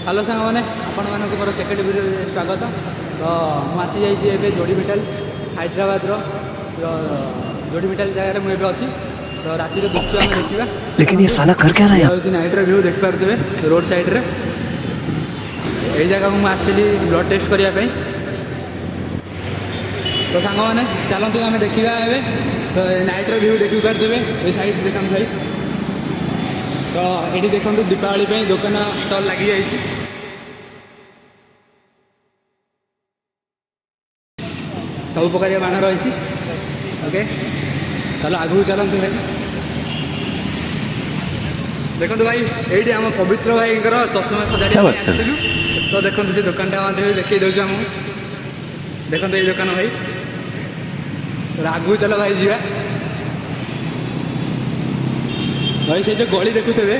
Hello सांग मैंने आपण मानक मोर सेकेंड वीडियो स्वागत। तो मुझे जाइए जोड़ी मेटाल हैदराबाद जोड़ी मेटाल जगह मुझे अच्छी। तो राति दृश्य आम देखा, लेकिन ये साला कर क्या रहा है? नाइट व्यू देख पारे रोड साइड रे। यही जगह को मुझे ब्लड टेस्ट करने। तो सांग मैंने चलते आम देखा तो नाइट व्यू देखी पारे ये साइड देखा भाई। तो ये देखो दीपावली दुकान स्टल लगी जाइए। सब प्रकार बाण रही। ओके चलो आगू चलते भाई। देखो भाई ये आम पवित्र भाई चषमा सजाड़ी आसलु। तो देखो से दुकान देखी दे आमको। देखो ये दुकान भाई। तो आगू चलो भाई जी भाई से जो गली देखुथे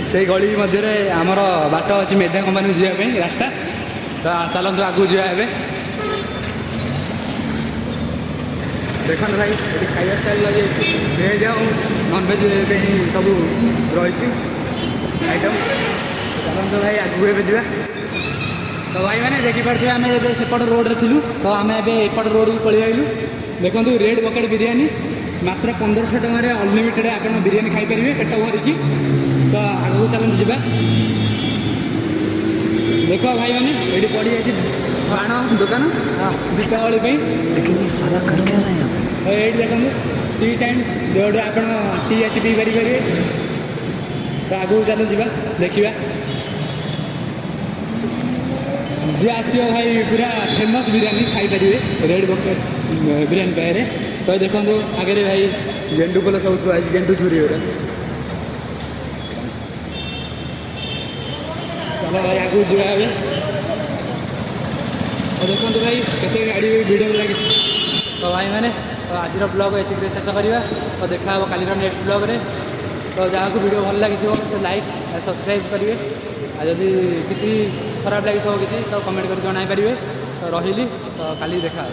से गली मध्य आमर बाट अच्छी मेधा कंपानी जावाई रास्ता। तो चलते आगू जा। देखो भाई ये खाଇବା स्टाइल लगे भेज आ नॉनभेज सब रही आइटम। चलते भाई आगू जा। तो भाई मैंने देखिपे आम सेपट रोड रे थिलु। तो आम एपट रोड को पलि आइलु। देखो रेड बकेट बिरियानी मात्र 1500 टकर अनलिमिटेड आप बिरियानी खाईपर पेट भरिकी। तो आगू चलते जा। देख भाई मैंने ये पड़ जाए बाण दुकान दीपावली। लेकिन ये साला कर क्या रहा है? ये देखो टी टाइम जो आप टी अच्छी पी पारे। तो आगू चलो जा देखा जी आसो भाई पूरा फेमस बिरियानी खाईपर रेड बकेट बिरियानी पाखे। तो देखो आगे भाई गेंडू फल सब थुआ गेंडू छुरी गुरा। चलो भाई आगू जा। तो देखो भाई केते गाड़ी भिड़ लगी। तो भाई मैंने तो आज ब्लॉग ये शेष करवा। तो देखा काली नेक्स्ट ब्लॉग रे। तो जहाँ को वीडियो भल लगी तो लाइक सब्सक्राइब करेंगे। जदि किसी खराब लगी किसी तो कमेंट कर जन पारे। तो रही तो काली देखा।